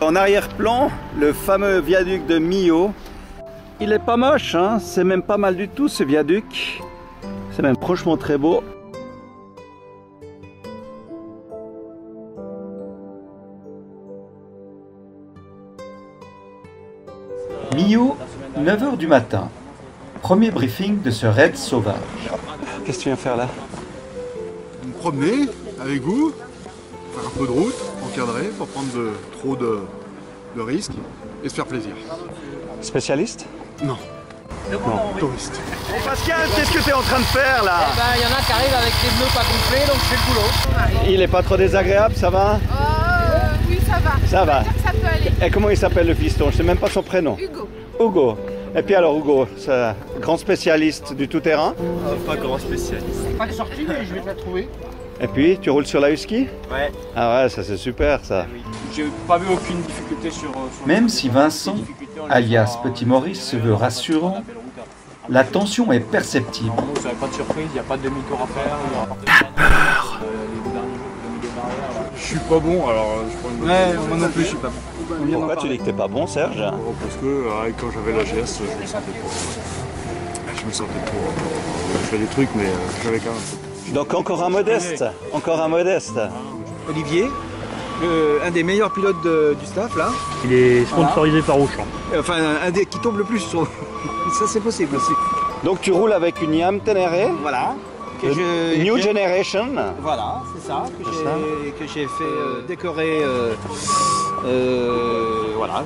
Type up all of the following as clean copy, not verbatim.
En arrière-plan, le fameux viaduc de Millau. Il est pas moche, hein, c'est même pas mal du tout ce viaduc. C'est même franchement très beau. Millau, 9 h du matin. Premier briefing de ce raid sauvage. Qu'est-ce que tu viens faire là? Me promener avec vous, faire un peu de route, encadrer, pas prendre trop de risques et se faire plaisir. Spécialiste? Non. Touriste. Bon Pascal, qu'est-ce que tu es en train de faire là? Eh ben, il y en a qui arrivent avec des pneus pas complets, donc je fais le boulot. Il est pas trop désagréable, ça va? Oui, ça va. Ça va. Ça peut aller. Et comment il s'appelle le fiston? Je sais même pas son prénom. Hugo. Hugo. Et puis alors Hugo, c'est un grand spécialiste du tout-terrain. Pas grand spécialiste. Pas de sortie, mais je vais te la trouver. Et puis, tu roules sur la husky? Ouais. Ah ouais, ça c'est super ça. Oui. J'ai pas vu aucune difficulté sur Même si Vincent, alias Petit Maurice, se veut rassurant, la tension est perceptible. Vous n'avez pas de surprise, il n'y a pas de demi-tour à faire. T'as peur? Je suis pas bon, alors je prends une... Ouais, moi non plus, je suis pas bon. Pourquoi tu dis que t'es pas bon, Serge? Parce que quand j'avais la GS, je me sentais pas... Je me sentais pas... Je fais des trucs, mais j'avais quand même... Donc encore un modeste, encore un modeste. Olivier, un des meilleurs pilotes du staff là. Il est sponsorisé par Auchan. Enfin, un des qui tombe le plus sur... Ça c'est possible aussi. Donc tu roules avec une Yam Ténéré, Voilà. New Generation. Voilà, c'est ça, que j'ai fait décorer. Voilà,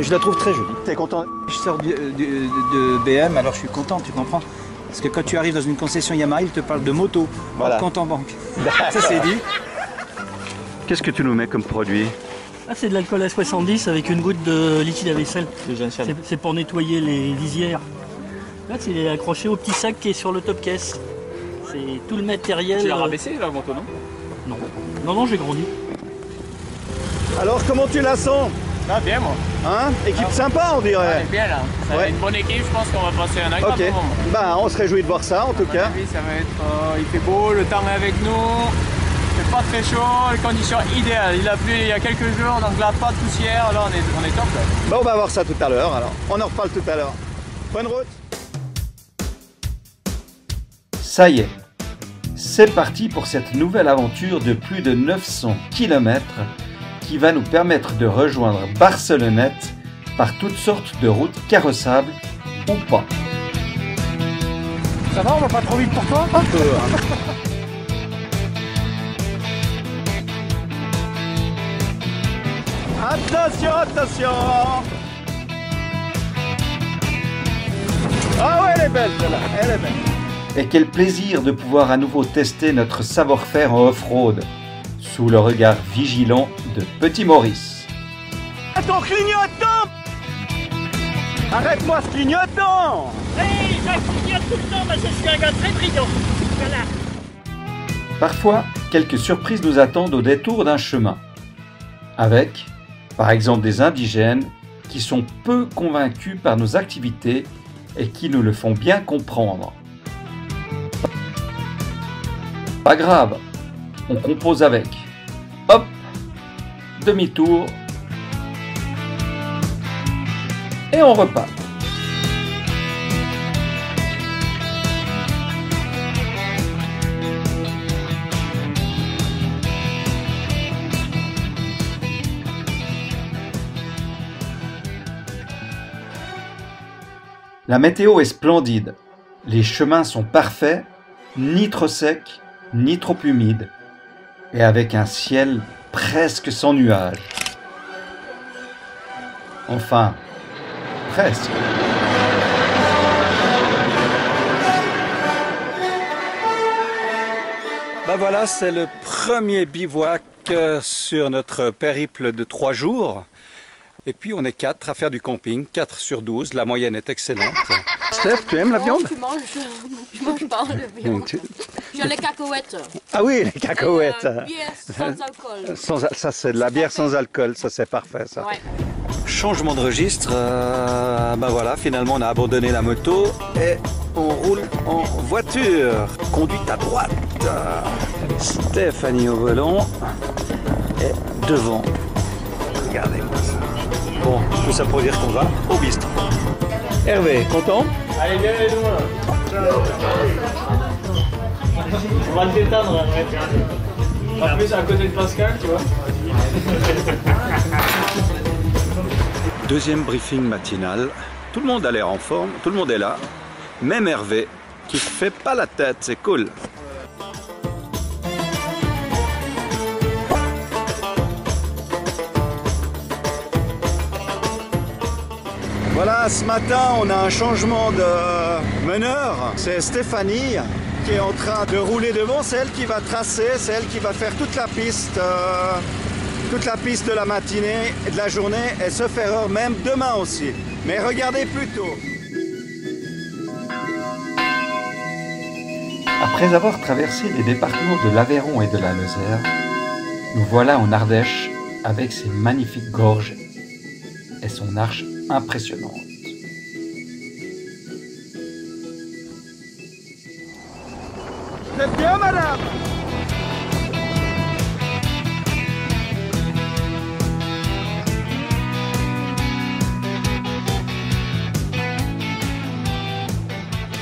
je la trouve très jolie. T'es content? Je sors de BM, alors je suis content, tu comprends? Parce que quand tu arrives dans une concession Yamaha, ils te parlent de moto, Voilà. pas de compte en banque. Ça c'est dit. Qu'est-ce que tu nous mets comme produit? Ah, c'est de l'alcool à 70 avec une goutte de liquide à vaisselle. C'est pour nettoyer les lisières. Là, c'est accroché au petit sac qui est sur le top caisse. C'est tout le matériel. Tu l'as rabaissé la moto, non? Non. Non, j'ai grandi. Alors comment tu la sens? Ah, bien moi. Hein? Équipe sympa on Elle dirait. est bien là. Ça va Ouais. être une bonne équipe, je pense qu'on va passer un agréable Ok, moment. bah on se réjouit de voir ça en tout cas. Oui, ça va être. Il fait beau, le temps est avec nous. Il fait pas très chaud, les conditions idéales. Il a plu il y a quelques jours, donc là pas de poussière, là on est top là. Bah on va voir ça tout à l'heure alors. On en reparle tout à l'heure. Bonne route. Ça y est, c'est parti pour cette nouvelle aventure de plus de 900 km qui va nous permettre de rejoindre Barcelonnette par toutes sortes de routes carrossables ou pas. Ça va, on va pas trop vite pour toi? Un peu. Hein. Attention, attention. Ah ouais, elle est belle celle-là, elle est belle. Et quel plaisir de pouvoir à nouveau tester notre savoir-faire en off-road sous le regard vigilant de Petit Maurice. Attends, clignotant. Arrête-moi ce clignotant. Hey, je clignote tout le temps parce que je suis un gars très brillant. Voilà. Parfois, quelques surprises nous attendent au détour d'un chemin. Avec, par exemple, des indigènes qui sont peu convaincus par nos activités et qui nous le font bien comprendre. Pas grave, on compose avec. Hop, demi-tour. Et on repart. La météo est splendide. Les chemins sont parfaits, ni trop secs, ni trop humides, et avec un ciel presque sans nuages. Enfin, presque. Ben voilà, c'est le premier bivouac sur notre périple de 3 jours. Et puis on est 4 à faire du camping, 4 sur 12, la moyenne est excellente. Steph, tu aimes la viande? Je mange pas de viande. J'ai les cacahuètes. Ah oui, les cacahuètes. Bière sans alcool. Ça c'est de la bière sans alcool, ça c'est parfait ça. Ouais. Changement de registre, ben voilà, finalement on a abandonné la moto et on roule en voiture. Conduite à droite. Stéphanie au volant et devant. Regardez-moi ça. Bon, tout ça pour dire qu'on va au bistrot. Hervé, content? Allez, viens avec nous là. On va te détendre, hein. En plus, à côté de Pascal, tu vois. Deuxième briefing matinal. Tout le monde a l'air en forme, tout le monde est là. Même Hervé, qui fait pas la tête, c'est cool. Voilà, ce matin, on a un changement de meneur. C'est Stéphanie qui est en train de rouler devant. C'est elle qui va tracer, c'est elle qui va faire toute la piste de la matinée et de la journée et se faire heure même demain aussi. Mais regardez plutôt. Après avoir traversé les départements de l'Aveyron et de la Lozère, nous voilà en Ardèche avec ses magnifiques gorges et son arche impressionnante. Vous êtes bien, madame?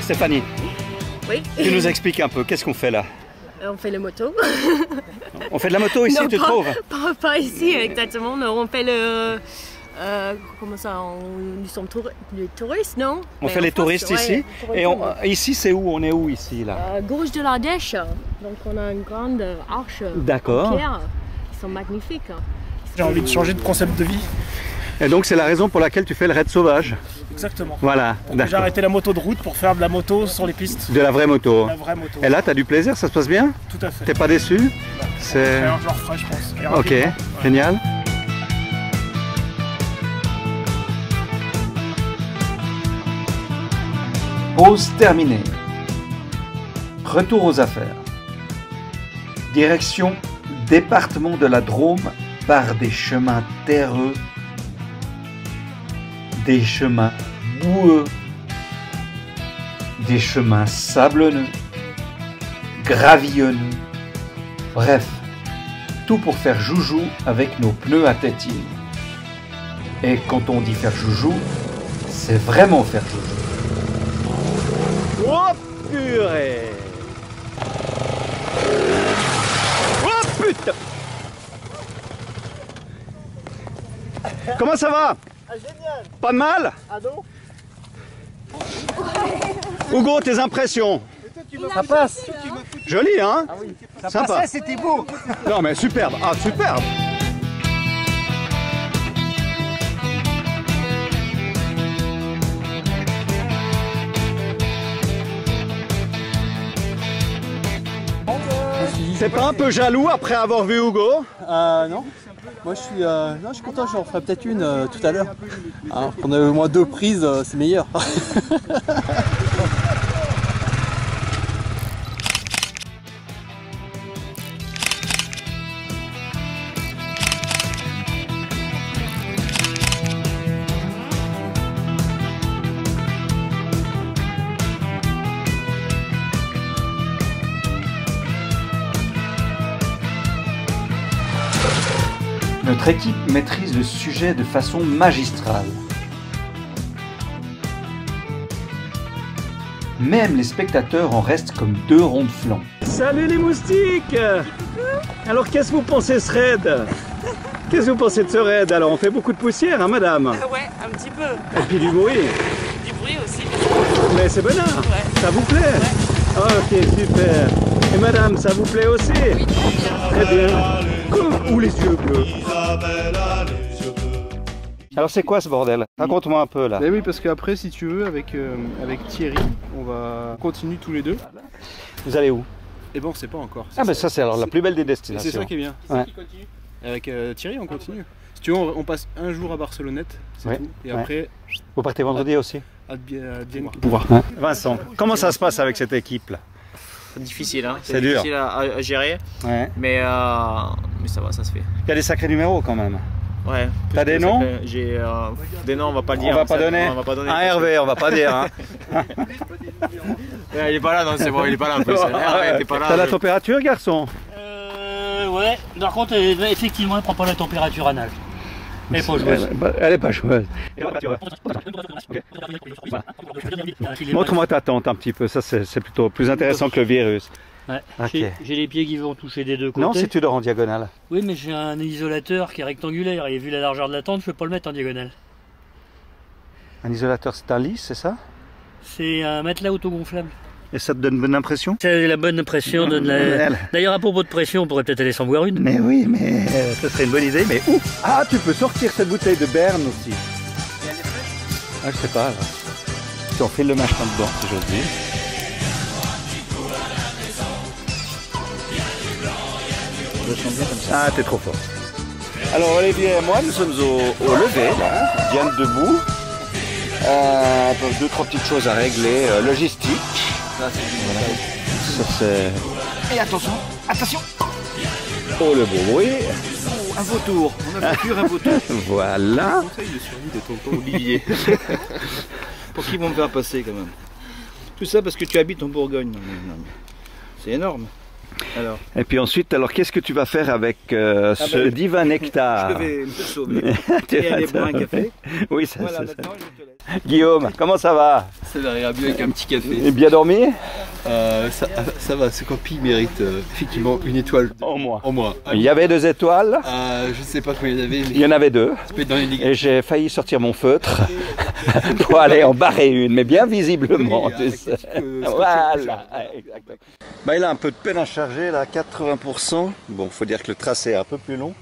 Stéphanie, Oui. tu nous expliques un peu, qu'est-ce qu'on fait là? On fait la moto. On fait de la moto ici, Non, tu trouves? Pas ici exactement. Non, on fait le. Comment ça? Nous sommes les touristes, non? On fait les touristes ici. Et ici, c'est où? On est où ici là? Gauche de l'Ardèche. Donc on a une grande arche. D'accord. En pierre. Ils sont magnifiques. J'ai envie de changer de concept de vie. Et donc c'est la raison pour laquelle tu fais le raid sauvage? Exactement. Voilà, J'ai arrêté la moto de route pour faire de la moto sur les pistes. de la vraie moto. La vraie moto. Et là, tu as du plaisir, ça se passe bien? Tout à fait. T'es pas déçu? C'est... Alors, je le referai, je pense. Et Ok, rapidement. Ouais. génial. Pause terminée. Retour aux affaires. Direction département de la Drôme par des chemins terreux, des chemins boueux, des chemins sablonneux, gravillonneux. Bref, tout pour faire joujou avec nos pneus à tétine. Et quand on dit faire joujou, c'est vraiment faire joujou. Oh purée! Oh putain! Comment ça va? Génial. Pas de mal? Ah non? Hugo, tes impressions? Ça passe. Joli, hein? Ah oui. Ça Sympa. passait, c'était beau. Non mais superbe, ah superbe! T'es pas un peu jaloux après avoir vu Hugo? Non. Moi je suis content, j'en ferai peut-être une tout à l'heure. Hein, on a au moins 2 prises, c'est meilleur. Notre équipe maîtrise le sujet de façon magistrale. Même les spectateurs en restent comme 2 ronds de flanc. Salut les moustiques! Alors qu'est-ce que vous pensez de ce raid? Qu'est-ce que vous pensez de ce raid? Alors on fait beaucoup de poussière, hein madame? Ouais, un petit peu. Et puis du bruit. Du bruit aussi. Mais c'est bonheur. Ouais. Ça vous plaît? Ouais. Ok, super. Et madame, ça vous plaît aussi? Oui. Très bien. Ou les yeux bleus. Alors c'est quoi ce bordel? Raconte-moi un peu là. Mais oui, parce qu'après, si tu veux, avec Thierry, on va continuer tous les deux. Vous allez où? Et bon, on sait pas encore. Ah ben ça c'est alors la plus belle des Et destinations. c'est ça qui est bien. Ouais. Avec Thierry, on continue. Si tu veux, on passe un jour à Barcelonnette, c'est Ouais. tout. Et Ouais. après, Vous partez vendredi aussi? Advienne que Pouvoir. Vincent, comment ça se passe avec cette équipe là? C'est difficile, hein. C'est dur. difficile à gérer, Ouais. mais ça va, ça se fait. Il y a des sacrés numéros quand même. Ouais. T'as des noms? J'ai des noms, on va pas le dire. On va pas donner. On va pas donner. Un Hervé, on va pas dire. Hein. Ouais, il est pas là, non, c'est bon, il est pas là en plus. Hervé, t'es pas là. T'as la température, garçon? Ouais, par contre, effectivement, elle prend pas la température anale. Elle est pas joueuse. Elle est pas joueuse. Montre-moi ta tente un petit peu, ça c'est plutôt plus intéressant que le virus. Ouais. Okay. J'ai les pieds qui vont toucher des deux côtés. Non, si tu dors en diagonale. Oui, mais j'ai un isolateur qui est rectangulaire et vu la largeur de la tente, je peux pas le mettre en diagonale. Un isolateur, c'est un lit, c'est ça? C'est un matelas autogonflable. Et ça te donne bonne impression? C'est la bonne pression. D'ailleurs, à propos de pression, on pourrait peut-être aller s'en boire une. Mais oui, mais ça serait une bonne idée. Mais où? Ah, tu peux sortir cette bouteille de Berne aussi. Ah, je sais pas. Là. Si on fait le machin dedans, si j'ose dire. Ah, t'es trop fort. Alors, Olivier et moi, nous sommes au lever, là, bien debout. Deux, trois petites choses à régler, logistique. Ça, c'est... Et attention, attention. Oh, le beau bruit. Oh, un vautour, on a voiture, un vautour. Voilà. Conseil de survie de tonton Olivier. Pour qui vont me faire passer quand même. Tout ça parce que tu habites en Bourgogne. Non, mais c'est énorme. Alors. Et puis ensuite, alors qu'est-ce que tu vas faire avec ce divin nectar? Je vais me sauver et aller boire un café. Oui, ça, voilà, ça. maintenant, je te laisse. Guillaume, comment ça va? Ça va bien avec un petit café. Et bien dormi? Ça va, ce camping mérite effectivement une étoile en moins. Ah, il y avait 2 étoiles. Je ne sais pas combien il y en avait. Mais il y en avait 2. Et j'ai failli sortir mon feutre pour aller en barrer une, mais bien visiblement. Oui, tu sais. Voilà, exactement. Bah, il a un peu de peine à charger là, 80%. Bon, faut dire que le tracé est un peu plus long.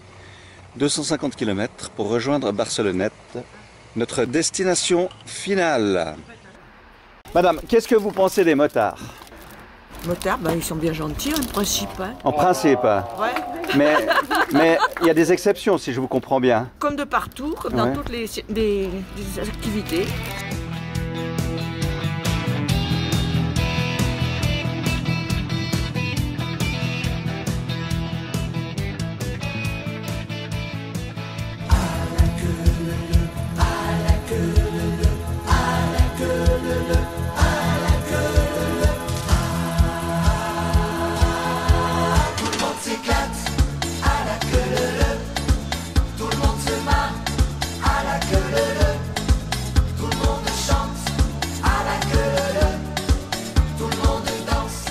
250 km pour rejoindre Barcelonnette, notre destination finale. Madame, qu'est-ce que vous pensez des motards? Motards, ben, ils sont bien gentils en principe. Hein. En principe. Ouais. Mais il y a des exceptions si je vous comprends bien. Comme de partout, comme dans toutes les des activités.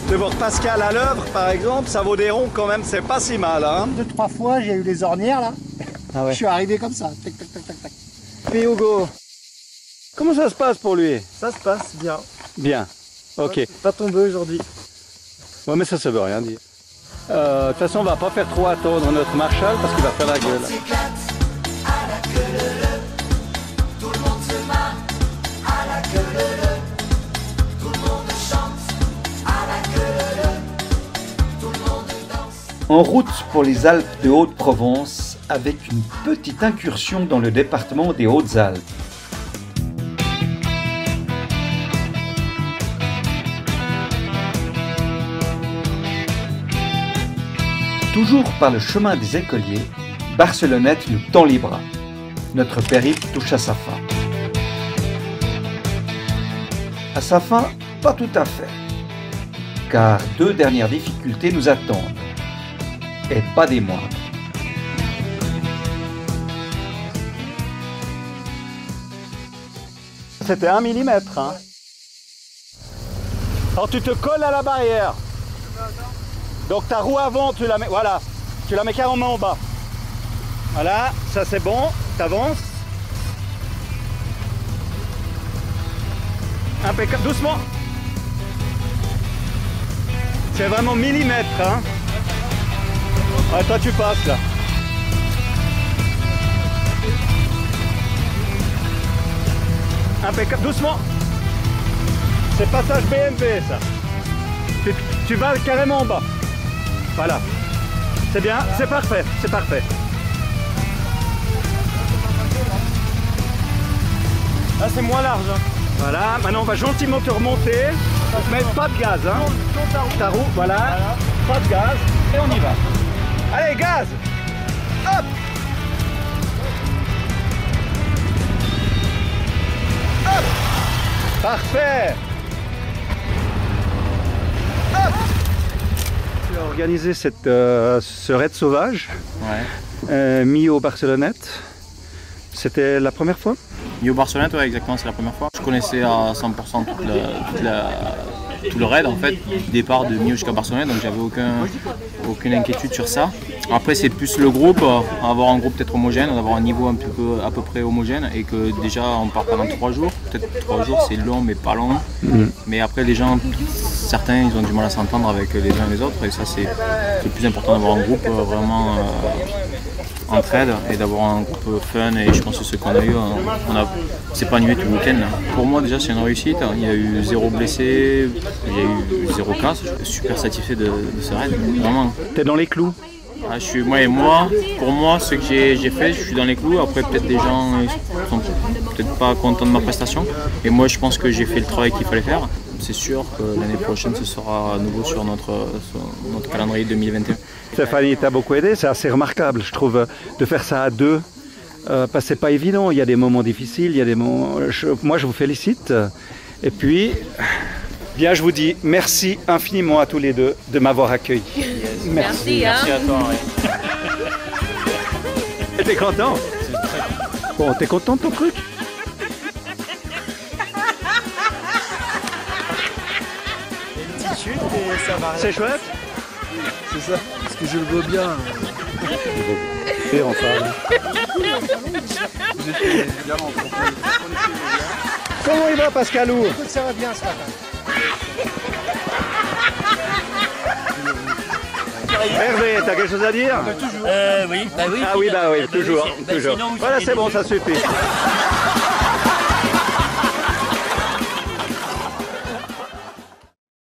De voir Pascal à l'œuvre, par exemple, ça vaut des ronds quand même, c'est pas si mal. Hein. 2-3 fois, j'ai eu les ornières là. Ah ouais. Je suis arrivé comme ça. Tac, tac, tac, tac, tac. Puis Hugo, comment ça se passe pour lui? Ça se passe bien. Bien, ok. Ouais, pas tombé aujourd'hui. Ouais, mais ça veut rien dire. De toute façon, on va pas faire trop attendre notre Marshall parce qu'il va faire la gueule. En route pour les Alpes de Haute-Provence avec une petite incursion dans le département des Hautes-Alpes. Toujours par le chemin des écoliers, Barcelonnette nous tend les bras. Notre périple touche à sa fin. À sa fin, pas tout à fait. Car 2 dernières difficultés nous attendent. Et pas des moindres. C'était 1 mm. Hein. Alors tu te colles à la barrière. Donc ta roue avant, tu la mets, voilà, tu la mets carrément en bas. Voilà, ça c'est bon, t'avances. Impeccable, doucement. C'est vraiment millimètre, hein. Ouais, toi tu passes là. Impeccable, doucement. C'est passage BMP ça. Tu vas carrément en bas. Voilà. C'est bien, c'est parfait, c'est parfait. Là c'est moins large. Hein. Voilà, maintenant on va gentiment te remonter. Mais pas de gaz, hein. Ta roue, voilà. Pas de gaz. Et on y va. Allez, gaz! Hop! Hop! Parfait! Hop! Tu as organisé ce raid sauvage, mis au Barcelonnette. C'était la première fois? New Barcelonnette, ouais, exactement, c'est la première fois. Je connaissais à 100% tout le raid en fait, du départ de Millau jusqu'à Barcelonnette, donc j'avais aucune inquiétude sur ça. Après c'est plus le groupe, avoir un groupe peut-être homogène, d'avoir un niveau à peu près homogène et que déjà on part pendant 3 jours. Peut-être 3 jours c'est long mais pas long. Mais après les gens, certains ils ont du mal à s'entendre avec les uns et les autres et ça c'est le plus important d'avoir un groupe vraiment entraide et d'avoir un groupe fun et je pense que ce qu'on a eu, c'est pas ennuyé tout le week-end. Pour moi déjà c'est une réussite, il y a eu 0 blessé, il y a eu 0 cas, je suis super satisfait de ce raid, vraiment. T'es dans les clous? Pour moi, ce que j'ai fait, je suis dans les clous. Après, peut-être des gens sont peut-être pas contents de ma prestation. Et moi, je pense que j'ai fait le travail qu'il fallait faire. C'est sûr que l'année prochaine, ce sera à nouveau sur notre calendrier 2021. Stéphanie t'a beaucoup aidé, c'est assez remarquable, je trouve, de faire ça à deux. Parce que c'est pas évident, il y a des moments difficiles, il y a des moments... Moi, je vous félicite. Et puis... Bien, je vous dis merci infiniment à tous les deux de m'avoir accueilli. Merci, hein. Merci à toi. Ouais. T'es content? Bon, t'es content de ton truc? C'est chouette? C'est ça, parce que je le veux bien. Et on parle. Comment il va, Pascalou? Écoute, ça va bien ce matin. Hervé, t'as quelque chose à dire? Oui. Ah oui, bah oui, toujours. Voilà, c'est bon, ça suffit.